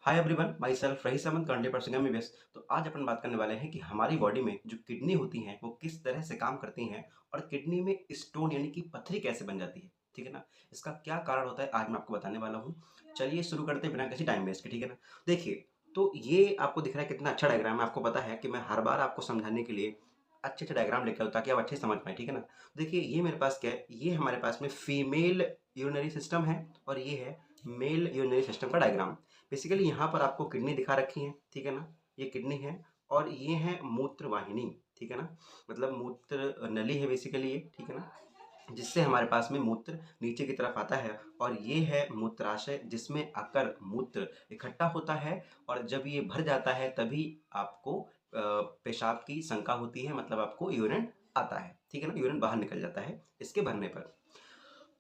Hi everyone, my self रही सामंत currently pursuing MBBS. तो आज अपन बात करने वाले हैं कि हमारी बॉडी में जो किडनी होती हैं वो किस तरह से काम करती हैं और किडनी में स्टोन यानी कि पत्थरी कैसे बन जाती है। ठीक है ना, इसका क्या कारण होता है आज मैं आपको बताने वाला हूँ। चलिए शुरू करते हैं बिना किसी टाइम वेस्ट के। ठीक है ना, देखिए तो ये आपको दिख रहा है कितना अच्छा डायग्राम है। आपको पता है कि मैं हर बार आपको समझाने के लिए अच्छे अच्छे डायग्राम लेकर आता हूँ ताकि आप अच्छे से समझ पाए। ठीक है ना, देखिए ये मेरे पास क्या है, ये हमारे पास में फीमेल यूरिनरी सिस्टम है और ये है मेल यूरिनरी सिस्टम का डायग्राम। बेसिकली यहाँ पर आपको किडनी दिखा रखी है। ठीक है ना, ये किडनी है और ये है मूत्र वाहिनी। ठीक है ना, मतलब मूत्र नली है बेसिकली ये। ठीक है ना, जिससे हमारे पास में मूत्र नीचे की तरफ आता है और ये है मूत्राशय जिसमें आकर मूत्र इकट्ठा होता है और जब ये भर जाता है तभी आपको पेशाब की शंका होती है, मतलब आपको यूरिन आता है। ठीक है ना, यूरिन बाहर निकल जाता है इसके भरने पर।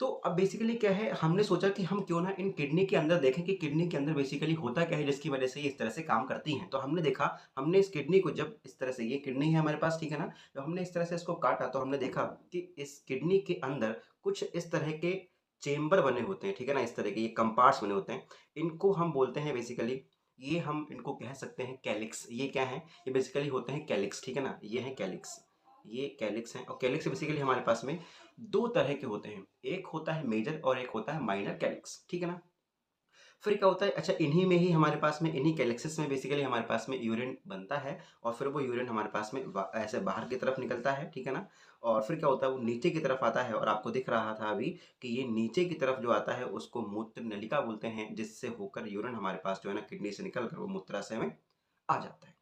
तो अब बेसिकली क्या है, हमने सोचा कि हम क्यों ना इन किडनी के अंदर देखें कि किडनी के अंदर बेसिकली होता क्या है जिसकी वजह से ये इस तरह से काम करती हैं। तो हमने देखा, हमने इस किडनी को जब इस तरह से, ये किडनी है हमारे पास। ठीक है ना, जब हमने इस तरह से इसको काटा तो हमने देखा कि इस किडनी के अंदर कुछ इस तरह के चेम्बर बने होते हैं। ठीक है ना, इस तरह के ये कंपार्ट्स बने होते हैं। इनको हम बोलते हैं बेसिकली, ये हम इनको कह सकते हैं कैलिक्स। ये क्या है, ये बेसिकली होते हैं कैलिक्स। ठीक है ना, ये है कैलिक्स, ये कैलिक्स हैं। और कैलिक्स बेसिकली हमारे पास में दो तरह के होते हैं, एक होता है मेजर और एक होता है माइनर कैलिक्स। ठीक है ना, फिर क्या होता है, अच्छा इन्हीं में ही हमारे पास में, इन्हीं कैलिक्सिस में बेसिकली हमारे पास में यूरिन बनता है और फिर वो यूरिन हमारे पास में ऐसे बाहर की तरफ निकलता है। ठीक है ना, और फिर क्या होता है, वो नीचे की तरफ आता है और आपको दिख रहा था अभी कि ये नीचे की तरफ जो आता है उसको मूत्र नलिका बोलते हैं, जिससे होकर यूरिन हमारे पास जो है ना किडनी से निकल कर वो मूत्राशय में आ जाता है।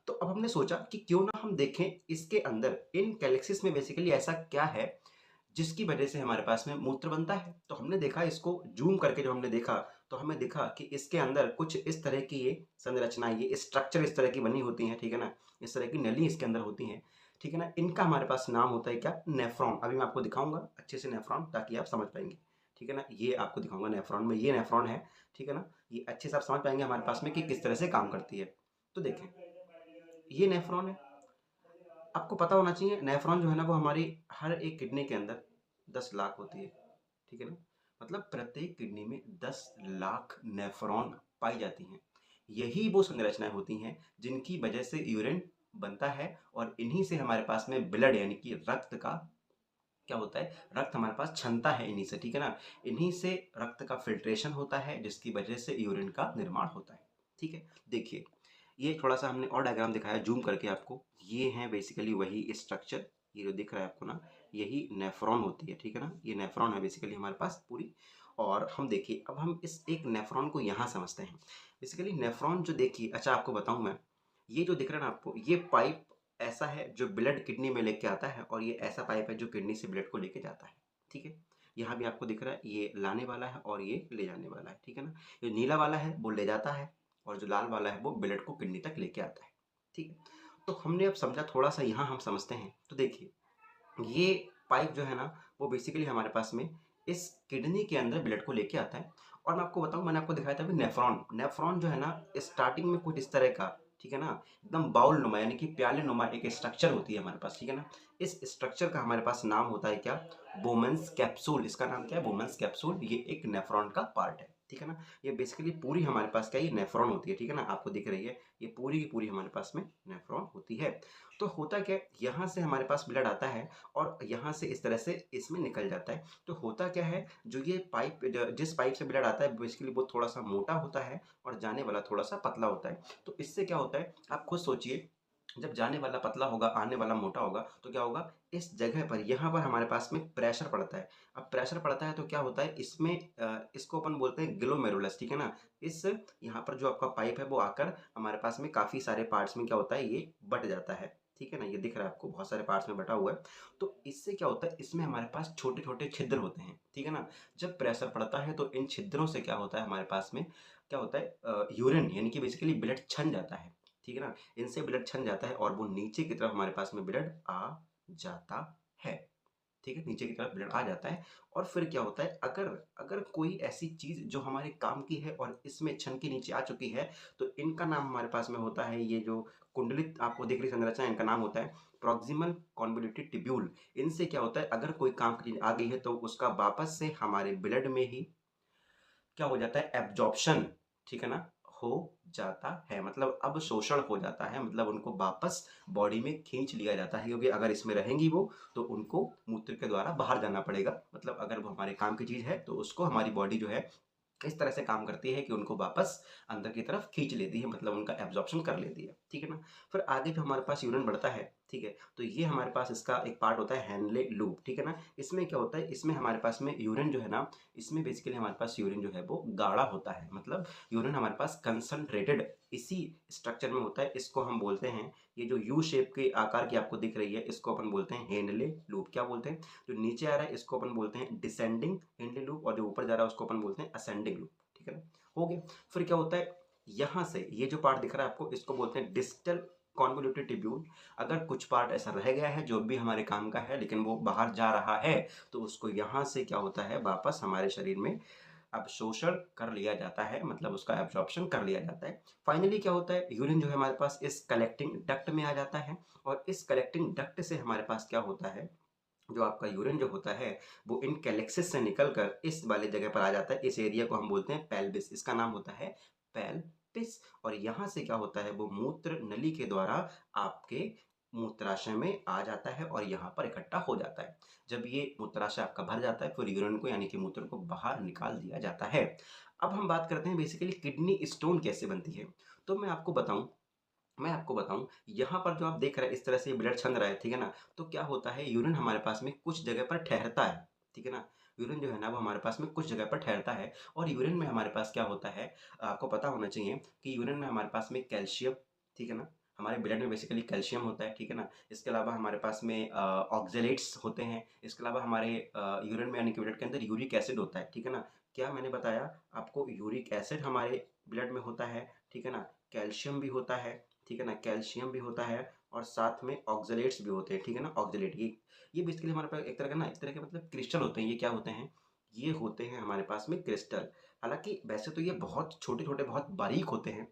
तो अब हमने सोचा कि क्यों ना हम देखें इसके अंदर इन कैलिक्सिस में बेसिकली ऐसा क्या है जिसकी वजह से हमारे पास में मूत्र बनता है। तो हमने देखा, इसको जूम करके जो हमने देखा तो हमें दिखा कि इसके अंदर कुछ इस तरह की ये संरचना, ये स्ट्रक्चर इस तरह की बनी होती है। ठीक है ना, इस तरह की नली इसके अंदर होती है। ठीक है ना, इनका हमारे पास नाम होता है क्या, नेफ्रॉन। अभी मैं आपको दिखाऊंगा अच्छे से नेफ्रॉन ताकि आप समझ पाएंगे। ठीक है ना, ये आपको दिखाऊंगा नेफ्रॉन में, ये नेफ्रॉन है। ठीक है ना, ये अच्छे से आप समझ पाएंगे हमारे पास में कि किस तरह से काम करती है। तो देखें, ये नेफ्रॉन है। आपको पता होना चाहिए नेफ्रॉन जो है ना वो हमारी हर एक किडनी के अंदर 10 लाख होती है। ठीक है ना, मतलब प्रत्येक किडनी में 10 लाख नेफ्रॉन पाई जाती हैं। यही वो संरचनाएं होती हैं जिनकी वजह से यूरिन बनता है और इन्हीं से हमारे पास में ब्लड यानी कि रक्त का क्या होता है, रक्त हमारे पास क्षमता है इन्हीं से। ठीक है ना, इन्हीं से रक्त का फिल्ट्रेशन होता है जिसकी वजह से यूरिन का निर्माण होता है। ठीक है, देखिए ये थोड़ा सा हमने और डायग्राम दिखाया जूम करके आपको। ये है बेसिकली वही स्ट्रक्चर, ये जो दिख रहा है आपको ना, यही नेफ्रॉन होती है। ठीक है ना, ये नेफ्रॉन है बेसिकली हमारे पास पूरी। और हम देखिए, अब हम इस एक नेफ्रॉन को यहाँ समझते हैं। बेसिकली नेफ्रॉन जो, देखिए अच्छा आपको बताऊँ मैं, ये जो दिख रहा है ना आपको, ये पाइप ऐसा है जो ब्लड किडनी में लेके आता है और ये ऐसा पाइप है जो किडनी से ब्लड को लेके जाता है। ठीक है, यहाँ भी आपको दिख रहा है ये लाने वाला है और ये ले जाने वाला है। ठीक है ना, ये नीला वाला है वो ले जाता है और जो लाल वाला है वो ब्लड को किडनी तक लेके आता है। ठीक है, तो हमने अब समझा, थोड़ा सा यहाँ हम समझते हैं। तो देखिए, ये पाइप जो है ना वो बेसिकली हमारे पास में इस किडनी के अंदर ब्लड को लेके आता है। और मैं आपको बताऊं, मैंने आपको दिखाया था अभी नेफ्रॉन, नेफ्रॉन जो है ना स्टार्टिंग में कुछ इस तरह का, ठीक है ना, एकदम बाउल नुमा यानी कि प्याले नुमा एक स्ट्रक्चर होती है हमारे पास। ठीक है ना, इस स्ट्रक्चर का हमारे पास नाम होता है क्या, बोमेंस कैप्सूल। इसका नाम क्या है, बोमेंस कैप्सूल। ये एक नेफ्रॉन का पार्ट है। ठीक है ना, ये बेसिकली पूरी हमारे पास क्या है, ये नेफ्रॉन होती है। ठीक है ना, आपको दिख रही है ये पूरी की पूरी हमारे पास में नेफ्रॉन होती है। तो होता क्या है, यहाँ से हमारे पास ब्लड आता है और यहाँ से इस तरह से इसमें निकल जाता है। तो होता क्या है, जो ये पाइप, जिस पाइप से ब्लड आता है बेसिकली वो थोड़ा सा मोटा होता है और जाने वाला थोड़ा सा पतला होता है। तो इससे क्या होता है, आप खुद सोचिए, जब जाने वाला पतला होगा आने वाला मोटा होगा तो क्या होगा, इस जगह पर यहाँ पर हमारे पास में प्रेशर पड़ता है। अब प्रेशर पड़ता है तो क्या होता है इसमें, इसको अपन बोलते हैं ग्लोमेरुलस। ठीक है ना, इस यहाँ पर जो आपका पाइप है वो आकर हमारे पास में काफ़ी सारे पार्ट्स में क्या होता है, ये बट जाता है। ठीक है ना, ये दिख रहा है आपको बहुत सारे पार्ट्स में बटा हुआ है। तो इससे क्या होता है, इसमें हमारे पास छोटे छोटे छिद्र होते हैं। ठीक है ना, जब प्रेशर पड़ता है तो इन छिद्रों से क्या होता है, हमारे पास में क्या होता है, यूरिन यानी कि बेसिकली ब्लड छन जाता है। ठीक है ना, इनसे ब्लड छन जाता है और वो नीचे की तरफ हमारे पास में ब्लड आ जाता है। ठीक है, नीचे की तरफ ब्लड आ जाता है। और फिर क्या होता है, अगर अगर कोई ऐसी चीज़ जो हमारे काम की है और इसमें छन के नीचे आ चुकी है तो इनका नाम हमारे पास में होता है, ये जो कुंडलित आपको दिख रही संरचना, इनका नाम होता है प्रॉक्सिमल कॉन्वोल्यूटेड ट्यूब्यूल। इनसे क्या होता है, अगर कोई काम की चीज़ आ गई है तो उसका वापस से हमारे ब्लड में ही क्या हो जाता है, एब्जॉर्प्शन। ठीक है ना, हो जाता है, मतलब अब शोषण हो जाता है, मतलब उनको वापस बॉडी में खींच लिया जाता है, क्योंकि अगर इसमें रहेंगी वो तो उनको मूत्र के द्वारा बाहर जाना पड़ेगा। मतलब अगर वो हमारे काम की चीज़ है तो उसको हमारी बॉडी जो है इस तरह से काम करती है कि उनको वापस अंदर की तरफ खींच लेती है, मतलब उनका एब्जॉर्प्शन कर लेती है, ठीक है ना। फिर आगे जो हमारे पास यूरिन बढ़ता है, ठीक है, तो ये हमारे पास इसका एक पार्ट होता है हेनले लूप, ठीक है ना। इसमें क्या होता है, इसमें हमारे पास में यूरिन जो है ना, इसमें बेसिकली हमारे पास यूरिन जो है वो गाढ़ा होता है, मतलब यूरिन हमारे पास कंसंट्रेटेड इसी स्ट्रक्चर में होता है। इसको हम बोलते हैं, ये जो यू शेप के आकार की आपको दिख रही है, इसको अपन बोलते हैं हेनले लूप। क्या बोलते हैं, जो नीचे आ रहा है इसको अपन बोलते हैं डिसेंडिंग हेनले लूप, और जो ऊपर जा रहा है उसको अपन बोलते हैं असेंडिंग लूप, ठीक है ना। हो गया। फिर क्या होता है, यहाँ से ये जो पार्ट दिख रहा है आपको, इसको बोलते हैं डिस्टल कॉन्वोल्यूटेड ट्यूब्यूल। अगर कुछ पार्ट ऐसा रह गया है जो भी हमारे काम का है लेकिन वो बाहर जा रहा है, तो उसको यहाँ से क्या होता है, वापस हमारे शरीर में अवशोषण कर लिया जाता है, मतलब उसका एब्जॉर्प्शन कर लिया जाता है। फाइनली क्या होता है, यूरिन जो है हमारे पास इस कलेक्टिंग डक्ट में आ जाता है, और इस कलेक्टिंग डक्ट से हमारे पास क्या होता है, जो आपका यूरिन जो होता है वो इन कैलेक्सिस से निकलकर इस वाले जगह पर आ जाता है। इस एरिया को हम बोलते हैं पेल्विस, इसका नाम होता है पेल्विस। और यहाँ से क्या होता है, वो मूत्र नली के द्वारा आपके मूत्राशय में आ जाता है और यहाँ पर इकट्ठा हो जाता है। जब ये मूत्राशय आपका भर जाता है, फिर यूरिन को यानी कि मूत्र को बाहर निकाल दिया जाता है। अब हम बात करते हैं बेसिकली किडनी स्टोन कैसे बनती है। तो मैं आपको बताऊं, यहाँ पर जो आप देख रहे हैं इस तरह से ब्लड छन रहा है, ठीक है ना। तो क्या होता है, यूरिन हमारे पास में कुछ जगह पर ठहरता है, ठीक है ना। यूरिन जो है ना वो हमारे पास में कुछ जगह पर ठहरता है, और यूरिन में हमारे पास क्या होता है, आपको पता होना चाहिए कि यूरिन में हमारे पास में कैल्शियम, ठीक है ना। हमारे ब्लड में बेसिकली कैल्शियम होता है, ठीक है ना। इसके अलावा हमारे पास में ऑक्जेलेट्स होते हैं। इसके अलावा हमारे यूरिन में यानी कि ब्लड के अंदर यूरिक एसिड होता है, ठीक है ना। क्या मैंने बताया आपको, यूरिक एसिड हमारे ब्लड में होता है, ठीक है ना। कैल्शियम भी होता है, ठीक है ना, कैल्शियम भी होता है, और साथ में ऑक्जेलेट्स भी होते हैं, ठीक है ना। ऑक्जेलेट ये बेसिकली हमारे पास एक तरह का ना, एक तरह के मतलब क्रिस्टल होते हैं। ये क्या होते हैं, ये होते हैं हमारे पास में क्रिस्टल। हालांकि वैसे तो ये बहुत छोटे छोटे बहुत बारीक होते हैं,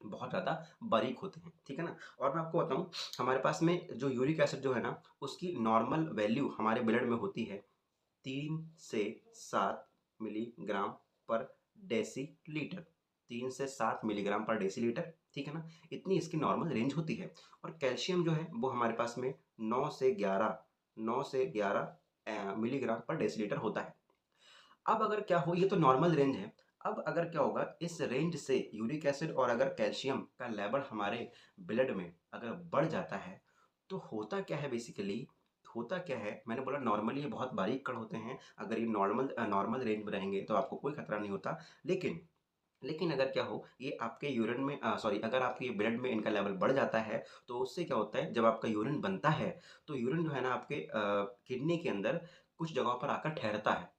बहुत ज़्यादा बारीक होते हैं, ठीक है ना। और मैं आपको बताऊं, हमारे पास में जो यूरिक एसिड जो है ना, उसकी नॉर्मल वैल्यू हमारे ब्लड में होती है 3 से 7 मिलीग्राम पर डेसीलीटर। 3 से 7 मिलीग्राम पर डेसीलीटर, ठीक है ना। इतनी इसकी नॉर्मल रेंज होती है। और कैल्शियम जो है वो हमारे पास में 9 से 11 मिलीग्राम पर डेसीलीटर होता है। अब अगर क्या हो, ये तो नॉर्मल रेंज है। अब अगर क्या होगा, इस रेंज से यूरिक एसिड और अगर कैल्शियम का लेवल हमारे ब्लड में अगर बढ़ जाता है, तो होता क्या है बेसिकली, होता क्या है, मैंने बोला नॉर्मली ये बहुत बारीक कण होते हैं। अगर ये नॉर्मल रेंज में रहेंगे तो आपको कोई खतरा नहीं होता। लेकिन लेकिन अगर क्या हो, ये आपके यूरिन में सॉरी, अगर आपके ब्लड में इनका लेवल बढ़ जाता है, तो उससे क्या होता है, जब आपका यूरिन बनता है तो यूरिन जो है ना आपके किडनी के अंदर कुछ जगहों पर आकर ठहरता है।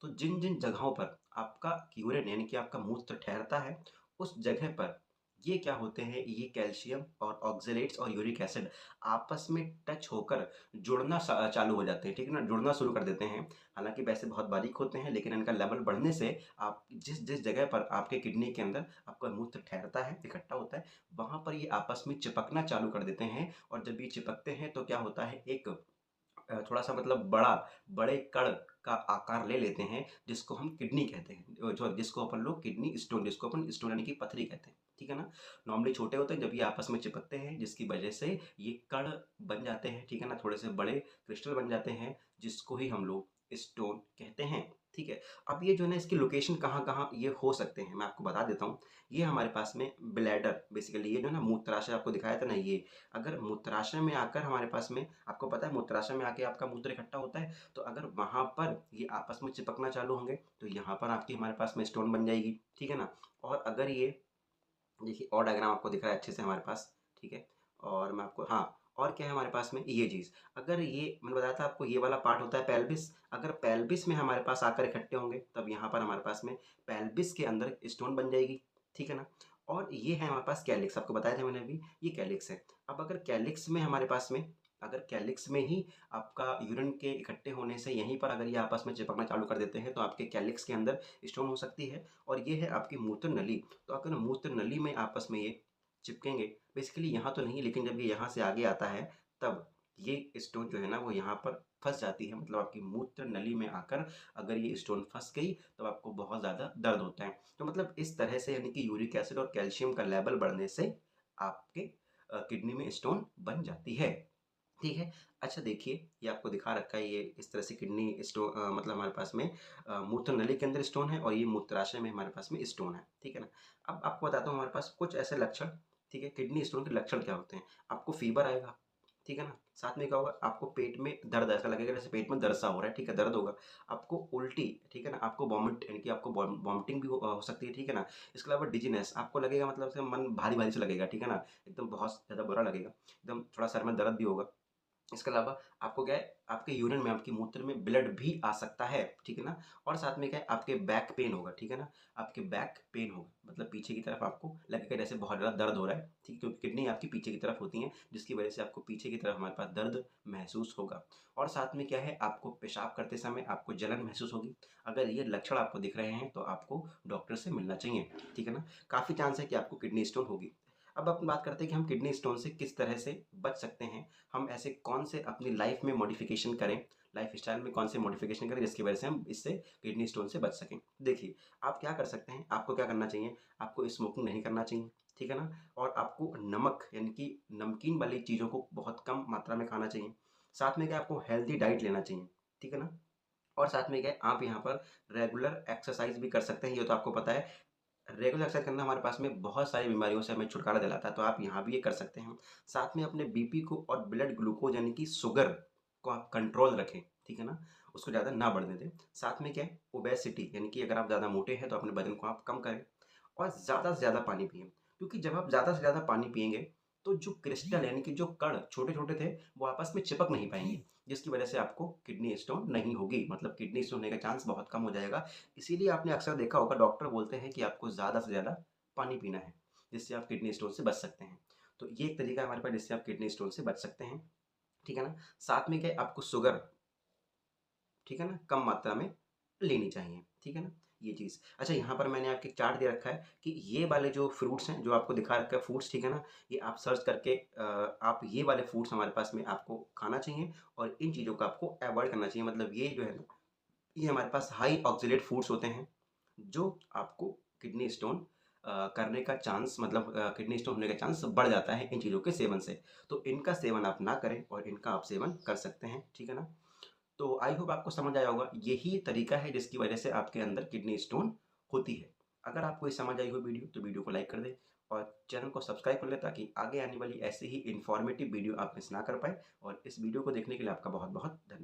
तो जिन जिन जगहों पर आपका यूरिन यानी कि आपका मूत्र ठहरता है, उस जगह पर ये क्या होते हैं, ये कैल्शियम और ऑक्जेलेट्स और यूरिक एसिड आपस में टच होकर जुड़ना चालू हो जाते हैं, ठीक है ना, जुड़ना शुरू कर देते हैं। हालांकि वैसे बहुत बारीक होते हैं, लेकिन इनका लेवल बढ़ने से आप जिस जिस जगह पर आपके किडनी के अंदर आपका मूत्र ठहरता है, इकट्ठा होता है, वहाँ पर ये आपस में चिपकना चालू कर देते हैं। और जब ये चिपकते हैं तो क्या होता है, एक थोड़ा-सा मतलब बड़े कण का आकार ले लेते हैं, जिसको हम किडनी कहते हैं। जो जिसको अपन लोग किडनी स्टोन, जिसको अपन स्टोन यानी कि पथरी कहते हैं, ठीक है ना। नॉर्मली छोटे होते हैं, जब ये आपस में चिपकते हैं जिसकी वजह से ये कण बन जाते हैं, ठीक है ना, थोड़े से बड़े क्रिस्टल बन जाते हैं, जिसको ही हम लोग स्टोन कहते हैं, ठीक है। अब ये जो है ना, इसकी लोकेशन कहाँ-कहाँ ये हो सकते हैं, मैं आपको बता देता हूँ। ये हमारे पास में ब्लैडर बेसिकली, ये जो है ना मूत्राशय आपको दिखाया था ना, ये अगर मूत्राशय में आकर हमारे पास में, आपको पता है मूत्राशय में आके आपका मूत्र इकट्ठा होता है, तो अगर वहाँ पर ये आपस में चिपकना चालू होंगे तो यहाँ पर आपकी हमारे पास में स्टोन बन जाएगी, ठीक है ना। और अगर ये देखिए, और डायग्राम आपको दिख रहा है अच्छे से हमारे पास, ठीक है। और मैं आपको, हाँ, और क्या है हमारे पास में ये चीज़, अगर ये मैंने बताया था आपको, ये वाला पार्ट होता है पेल्विस। अगर पेल्विस में हमारे पास आकर इकट्ठे होंगे, तब यहाँ पर हमारे पास में पेल्विस के अंदर स्टोन बन जाएगी, ठीक है ना। और ये है हमारे पास कैलिक्स, आपको बताया था मैंने अभी, ये कैलिक्स है। अब अगर कैलिक्स में हमारे पास में, अगर कैलिक्स में ही आपका यूरिन के इकट्ठे होने से यहीं पर अगर ये आपस में चिपकना चालू कर देते हैं, तो आपके कैलिक्स के अंदर स्टोन हो सकती है। और ये है आपकी मूत्र नली। तो अगर मूत्र नली में आपस में ये चिपकेंगे, बेसिकली यहाँ तो नहीं, लेकिन जब ये यहाँ से आगे आता है, तब ये स्टोन जो है ना वो यहाँ पर फँस जाती है, मतलब आपकी मूत्र नली में आकर अगर ये स्टोन फँस गई तो आपको बहुत ज़्यादा दर्द होता है। तो मतलब इस तरह से यानी कि यूरिक एसिड और कैल्शियम का लेवल बढ़ने से आपके किडनी में स्टोन बन जाती है। ठीक है। अच्छा देखिए, ये आपको दिखा रखा है, ये इस तरह से मतलब हमारे पास में मूत्र नली के अंदर स्टोन है और ये मूत्राशय में हमारे पास में स्टोन है, ठीक है ना? अब आपको बताता हूँ हमारे पास कुछ ऐसे लक्षण, ठीक है? किडनी स्टोन के लक्षण क्या होते हैं? आपको फ़ीवर आएगा, ठीक है ना? साथ में क्या होगा? आपको पेट में दर्द ऐसा लगेगा जैसे पेट में दर्द सा हो रहा है, ठीक है? दर्द होगा। आपको उल्टी, ठीक है ना? आपको वॉमिट यानी कि आपको वॉमिटिंग भी हो सकती है, ठीक है ना? इसके अलावा डिज़ीनेस आपको लगेगा, मतलब से मन भारी-भारी सा लगेगा, ठीक है ना? एकदम बहुत ज़्यादा बुरा लगेगा। एकदम थोड़ा सर में दर्द भी होगा। इसके अलावा आपको क्या है, आपके यूरिन में, आपके मूत्र में ब्लड भी आ सकता है, ठीक है ना? और साथ में क्या है, आपके बैक पेन होगा, ठीक है ना? आपके बैक पेन होगा, मतलब पीछे की तरफ आपको लगेगा जैसे बहुत ज़्यादा दर्द हो रहा है, ठीक है? क्योंकि किडनी आपकी पीछे की तरफ होती हैं, जिसकी वजह से आपको पीछे की तरफ हमारे पास दर्द महसूस होगा। और साथ में क्या है, आपको पेशाब करते समय आपको जलन महसूस होगी। अगर ये लक्षण आपको दिख रहे हैं, तो आपको डॉक्टर से मिलना चाहिए, ठीक है ना? काफ़ी चांस है कि आपको किडनी स्टोन होगी। अब अपन बात करते हैं कि हम किडनी स्टोन से किस तरह से बच सकते हैं। हम ऐसे कौन से अपनी लाइफ में मॉडिफिकेशन करें, लाइफस्टाइल में कौन से मॉडिफिकेशन करें जिसकी वजह से हम इससे किडनी स्टोन से बच सकें। देखिए, आप क्या कर सकते हैं, आपको क्या करना चाहिए, आपको स्मोकिंग नहीं करना चाहिए, ठीक है ना? और आपको नमक यानी कि नमकीन वाली चीज़ों को बहुत कम मात्रा में खाना चाहिए। साथ में क्या, आपको हेल्दी डाइट लेना चाहिए, ठीक है ना? और साथ में क्या है, आप यहाँ पर रेगुलर एक्सरसाइज भी कर सकते हैं, ये तो आपको पता है। रेगुलर एक्सरसाइज करना हमारे पास में बहुत सारी बीमारियों से हमें छुटकारा दिलाता है, तो आप यहाँ भी ये कर सकते हैं। साथ में अपने बीपी को और ब्लड ग्लूकोज यानी कि शुगर को आप कंट्रोल रखें, ठीक है ना? उसको ज़्यादा ना बढ़ने दें। साथ में क्या है, ओबेसिटी यानी कि अगर आप ज़्यादा मोटे हैं तो अपने वज़न को आप कम करें और ज़्यादा से ज़्यादा पानी पिएँ। क्योंकि जब आप ज़्यादा से ज़्यादा पानी पिएँगे, तो जो क्रिस्टल यानी कि जो कण छोटे-छोटे थे, वो आपस में चिपक नहीं पाएँगे, जिसकी वजह से आपको किडनी स्टोन नहीं होगी, मतलब किडनी स्टोन होने का चांस बहुत कम हो जाएगा। इसीलिए आपने अक्सर देखा होगा, डॉक्टर बोलते हैं कि आपको ज़्यादा से ज़्यादा पानी पीना है, जिससे आप किडनी स्टोन से बच सकते हैं। तो ये एक तरीका है हमारे पास जिससे आप किडनी स्टोन से बच सकते हैं, ठीक है ना? साथ में क्या है, आपको शुगर, ठीक है ना, कम मात्रा में लेनी चाहिए, ठीक है ना? ये चीज़। अच्छा, यहाँ पर मैंने आपको एक चार्ट दे रखा है कि ये वाले जो फ्रूट्स हैं, जो आपको दिखा रखा है फ्रूट्स, ठीक है ना? ये आप सर्च करके आप ये वाले फ्रूट्स हमारे पास में आपको खाना चाहिए और इन चीज़ों को आपको अवॉइड करना चाहिए। मतलब ये जो है ना, ये हमारे पास हाई ऑक्ज़ेलेट फूड्स होते हैं, जो आपको किडनी स्टोन करने का चांस, मतलब किडनी स्टोन होने का चांस बढ़ जाता है इन चीज़ों के सेवन से। तो इनका सेवन आप ना करें और इनका आप सेवन कर सकते हैं, ठीक है ना? तो आई होप आपको समझ आया होगा, यही तरीका है जिसकी वजह से आपके अंदर किडनी स्टोन होती है। अगर आपको ये समझ आई हो वीडियो, तो वीडियो को लाइक कर दें और चैनल को सब्सक्राइब कर लें, ताकि आगे आने वाली ऐसे ही इन्फॉर्मेटिव वीडियो आप मिस ना कर पाएँ। और इस वीडियो को देखने के लिए आपका बहुत-बहुत धन्य